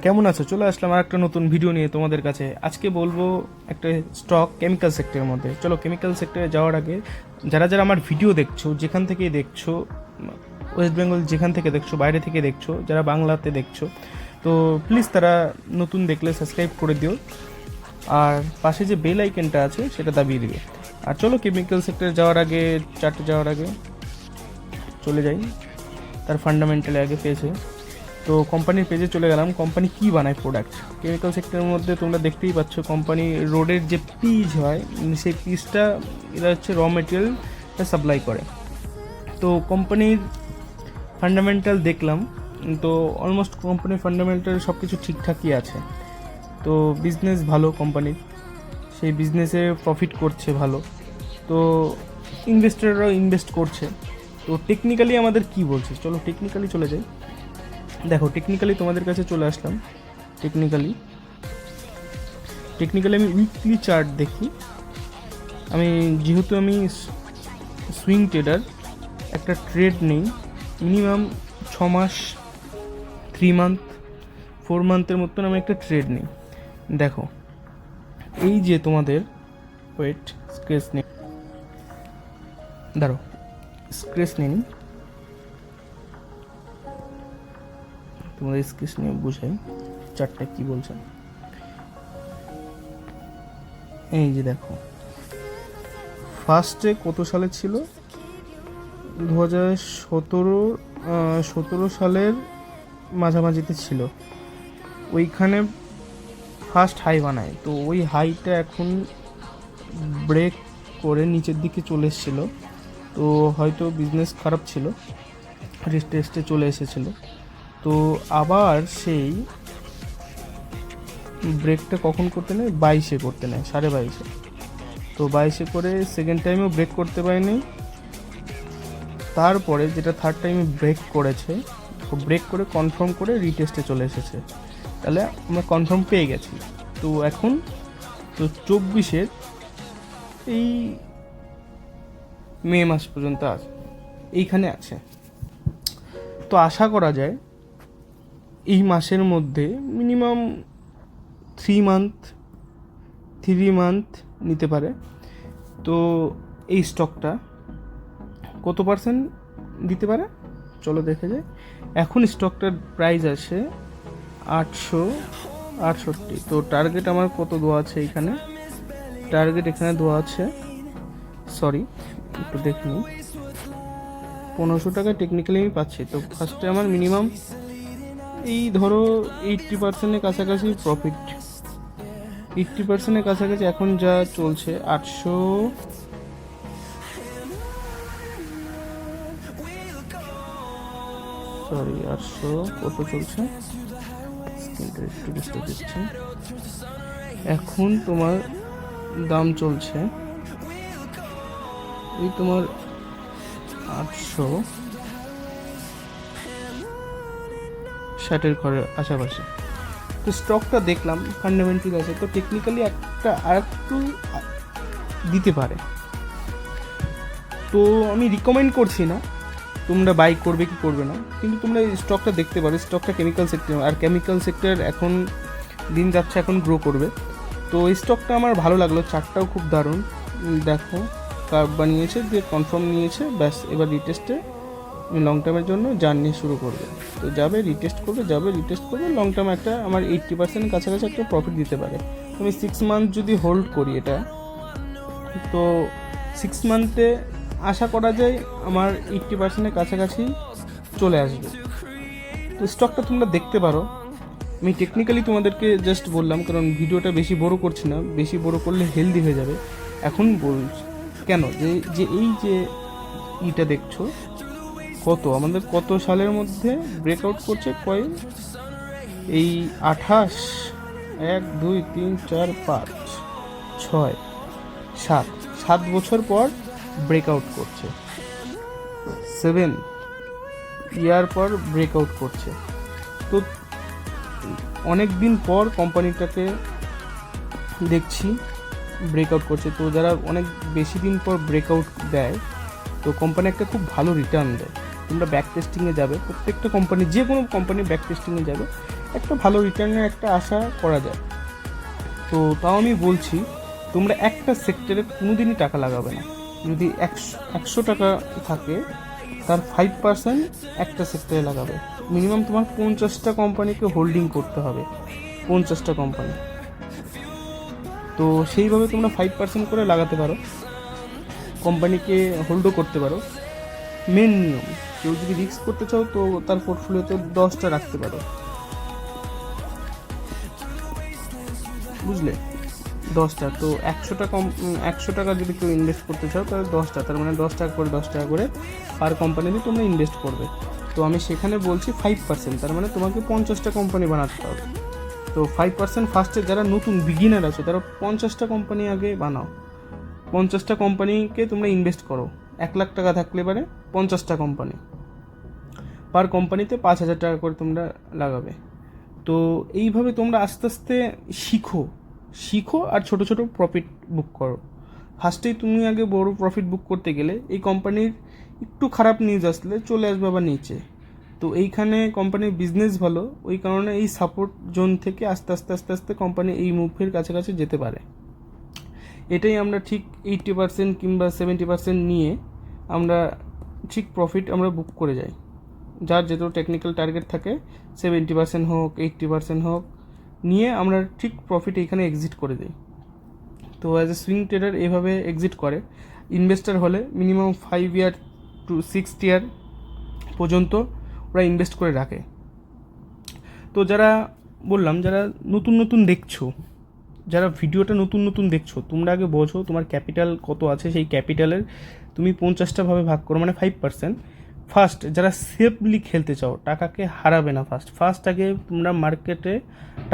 কেমন আছো? চলে আসলাম আর একটা নতুন ভিডিও নিয়ে তোমাদের কাছে। আজকে বলবো একটা স্টক কেমিক্যাল সেক্টরের মধ্যে। চলো কেমিক্যাল সেক্টরে যাওয়ার আগে যারা যারা আমার ভিডিও দেখছো, যেখান থেকেই দেখছো, ওয়েস্ট বেঙ্গল যেখান থেকে দেখছো, বাইরে থেকে দেখছো, যারা বাংলাতে দেখছো, তো প্লিজ তারা নতুন দেখলে সাবস্ক্রাইব করে দিও, আর পাশে যে বেল আইকনটা আছে সেটা দাবিয়ে দিবে। আর চলো কেমিক্যাল সেক্টরে যাওয়ার আগে, চার্টে যাওয়ার আগে চলে যাই তার ফান্ডামেন্টালে আগে পেয়েছে। তো কোম্পানির পেজে চলে গেলাম। কোম্পানি কি বানায় প্রোডাক্ট কেমিক্যাল সেক্টরের মধ্যে তোমরা দেখতেই পাচ্ছ। কোম্পানি রোডের যে পিচ হয়, সেই পিচটা এরা হচ্ছে র মেটেরিয়ালটা সাপ্লাই করে। তো কোম্পানির ফান্ডামেন্টাল দেখলাম, তো অলমোস্ট কোম্পানির ফান্ডামেন্টাল সব কিছু ঠিকঠাকই আছে। তো বিজনেস ভালো কোম্পানির, সেই বিজনেসে প্রফিট করছে ভালো। তো ইনভেস্টররাও ইনভেস্ট করছে। তো টেকনিক্যালি আমাদের কি বলছে, চলো টেকনিক্যালি চলে যাই। দেখো টেকনিক্যালি তোমাদের কাছে চলে আসলাম। টেকনিক্যালি আমি উইকলি চার্ট দেখি। যেহেতু আমি সুইং ট্রেডার, একটা ট্রেড নেই মিনিমাম 6 মাস, 3 মান্থ, 4 মান্থের মতন আমি একটা ট্রেড নিই। দেখো এই যে তোমাদের ওয়েট স্ক্রেচ নিন, দাঁড়ো স্ক্রেচ নিন, তোমাদের স্ক্রেচ নিয়ে বুঝাই চারটা কি বলছে। এই যে দেখো ফার্স্টে কত সালে ছিল, 2017 সালের মাঝামাঝিতে ছিল। ওইখানে ফার্স্ট হাই বানায়, তো ওই হাইটা এখন ব্রেক করে নিচের দিকে চলে এসেছিলো। তো হয়তো বিজনেস খারাপ ছিল, রেস্টে চলে এসেছিলো। তো আবার সেই ব্রেকটা কখন করতে নেয়, 22-এ করতে নেয়, 22.5-এ। তো 22-এ করে সেকেন্ড টাইমেও ব্রেক করতে পারেনি। তারপরে যেটা থার্ড টাইমে ব্রেক করেছে, ব্রেক করে কনফার্ম করে রিটেস্টে চলে এসেছে। তাহলে আমরা কনফার্ম পেয়ে গেছি। তো এখন তো 24-এর এই মে মাস পর্যন্ত আছে, এইখানে আছে। তো আশা করা যায় এই মাসের মধ্যে মিনিমাম 3 মান্থ নিতে পারে। তো এই স্টকটা কত পার্সেন্ট দিতে পারে চলো দেখে যাই। এখন স্টকটার প্রাইস আছে 868। তো টার্গেট আমার কত দেওয়া আছে এখানে, টার্গেট এখানে দেওয়া আছে, সরি একটু দেখে নিই, 1500 টাকা টেকনিক্যালি আমি পাচ্ছি। তো ফার্স্টে আমার মিনিমাম এই ধরো 80%-এর কাছাকাছি প্রফিট, 80%-এর কাছাকাছি এখন যা চলছে। 800 কত চলছে, স্ক্রিনটা একটু বুঝতে দিচ্ছি। এখন তোমার দাম চলছে এই তোমার 860-এর ঘরের আশেপাশে। তো স্টকটা দেখলাম ফান্ডামেন্টাল আছে, তো টেকনিক্যালি একটা আরেকটু দিতে পারে। তো আমি রিকমেন্ড করছি না তোমরা বাই করবে কি করবে না, কিন্তু তোমরা এই স্টকটা দেখতে পারো। স্টকটা কেমিক্যাল সেক্টর, আর কেমিক্যাল সেক্টর এখন দিন যাচ্ছে, এখন গ্রো করবে। তো এই স্টকটা আমার ভালো লাগলো, চার্টটাও খুব দারুণ। দেখো কার্ভ বানিয়েছে, দিয়ে কনফার্ম নিয়েছে, ব্যাস এবার রিটেস্টে লং টার্মের জন্য জার্নি শুরু করবে। তো যাবে রিটেস্ট করবে, লং টার্ম একটা আমার 80% কাছাকাছি একটা প্রফিট দিতে পারে। আমি 6 মান্থ যদি হোল্ড করি এটা, তো 6 মান্থে আশা করা যায় আমার 80%-এর কাছাকাছি চলে আসবে। তো স্টকটা তোমরা দেখতে পারো। আমি টেকনিক্যালি তোমাদেরকে জাস্ট বললাম, কারণ ভিডিওটা বেশি বড় করছি না, বেশি বড় করলে হেলদি হয়ে যাবে। এখন বলছি কেন, যে এই যে ইটা দেখছো, আমাদের কত সালের মধ্যে ব্রেকআউট করছে কয়েন, এই 28, 1, 2, 3, 4, 5, 6, 7 বছর পর ব্রেকআউট করছে, 7 ইয়ার পর ব্রেকআউট করছে। তো অনেক দিন পর কোম্পানিটাকে দেখছি ব্রেকআউট করছে। তো যারা অনেক বেশি দিন পর ব্রেকআউট দেয়, তো কোম্পানি একটা খুব ভালো রিটার্ন দেয়। তোমরা ব্যাক টেস্টিংয়ে যাবে, প্রত্যেকটা কোম্পানি, যে কোনো কোম্পানি ব্যাক টেস্টিংয়ে যাবে, একটা ভালো রিটার্নের একটা আশা করা যায়। তো তাও আমি বলছি, তোমরা একটা সেক্টরে কোনো দিনই টাকা লাগাবে না। যদি 100 টাকা থাকে, তার 5% একটা সেক্টরে লাগাবে। মিনিমাম তোমার 50টা কোম্পানিকে হোল্ডিং করতে হবে, 50টা কোম্পানি। তো সেইভাবে তোমরা 5% করে লাগাতে পারো, কোম্পানিকে হোল্ডও করতে পারো। মেন নিয়ম, কেউ যদি রিস্ক করতে চাও তো তার পোর্টফোলিওতে 10টা রাখতে পারো, বুঝলে? 10টা তো 100 টাকা যদি কেউ ইনভেস্ট করতে চাও তাহলে 10টা, তার মানে 10 টাকা করে 10 টাকা করে পার কোম্পানিতে তোমরা ইনভেস্ট করবে। তো আমি সেখানে বলছি 5%, তার মানে তোমাকে 50টা কোম্পানি বানাতে হবে। তো 5% ফার্স্টে যারা নতুন বিগিনার আছে তারা 50টা কোম্পানি আগে বানাও, 50টা কোম্পানিকে তোমরা ইনভেস্ট করো। 1 লাখ টাকা থাকলে পারে 50টা কোম্পানি, পার কোম্পানিতে 5,000 টাকা করে তোমরা লাগাবে। তো এইভাবে তোমরা আস্তে আস্তে শিখো আর ছোট ছোট প্রফিট বুক করো। ফার্স্টেই তুমি আগে বড় প্রফিট বুক করতে গেলে এই কোম্পানির একটু খারাপ নিউজ আসলে চলে আসবে আবার নিচে। তো এইখানে কোম্পানির বিজনেস ভালো, ওই কারণে এই সাপোর্ট জোন থেকে আস্তে আস্তে আস্তে আস্তে কোম্পানি এই মুভের কাছাকাছি যেতে পারে। এটাই আমরা ঠিক 80% কিংবা 70% নিয়ে আমরা ঠিক প্রফিট আমরা বুক করে যাই। যার যেত টেকনিক্যাল টার্গেট থাকে 70% হোক 80% হোক, নিয়ে আমরা ঠিক প্রফিট এইখানে এক্সিট করে দিই। তো অ্যাজ এ সুইং ট্রেডার এভাবে এক্সিট করে। ইনভেস্টার হলে মিনিমাম 5 ইয়ার টু 6 ইয়ার পর্যন্ত ওরা ইনভেস্ট করে রাখে। তো যারা বললাম, যারা নতুন দেখছো, যারা ভিডিওটা নতুন দেখছো, তোমরা আগে বোঝো তোমার ক্যাপিটাল কত আছে। সেই ক্যাপিটালের তুমি 50টা ভাবে ভাগ করো, মানে 5%। ফার্স্ট যারা সেফলি খেলতে চাও, টাকাকে হারাবে না, ফার্স্ট আগে তোমরা মার্কেটে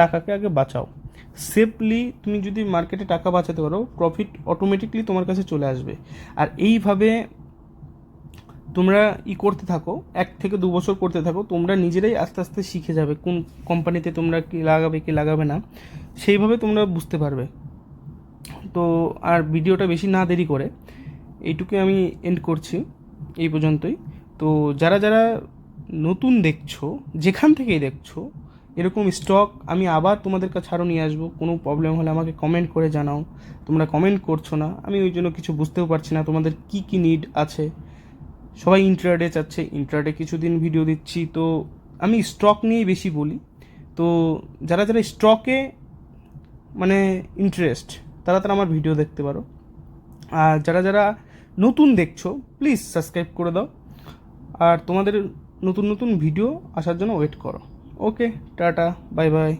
টাকাকে আগে বাঁচাও। সেফলি তুমি যদি মার্কেটে টাকা বাঁচাতে পারো, প্রফিট অটোমেটিকলি তোমার কাছে চলে আসবে। আর এইভাবে তোমরা করতে থাকো, 1 থেকে 2 বছর করতে থাকো, তোমরা নিজেরাই আস্তে আস্তে শিখে যাবে কোন কোম্পানিতে তোমরা কি লাগাবে না, সেইভাবে তোমরা বুঝতে পারবে। তো আর ভিডিওটা বেশি না দেরি করে এইটুকুই আমি এন্ড করছি, এই পর্যন্তই। তো যারা যারা নতুন দেখছো, যেখান থেকেই দেখছো, এরকম স্টক আমি আবার তোমাদের কাছে আরও নিয়ে আসবো। কোনো প্রবলেম হলে আমাকে কমেন্ট করে জানাও। তোমরা কমেন্ট করছো না, আমি ওই জন্য কিছু বুঝতেও পারছি না তোমাদের কি নিড আছে। সবাই ইন্ট্রাডে চাচ্ছে, ইন্ট্রাডে কিছুদিন ভিডিও দিচ্ছি, তো আমি স্টক নিয়েই বেশি বলি। তো যারা যারা স্টকে মানে ইন্টারেস্ট, তারা আমার ভিডিও দেখতে পারো। আর যারা যারা নতুন দেখছো, প্লিজ সাবস্ক্রাইব করে দাও। আর তোমাদের নতুন ভিডিও আসার জন্য ওয়েট করো। ওকে, টাটা, বাই বাই।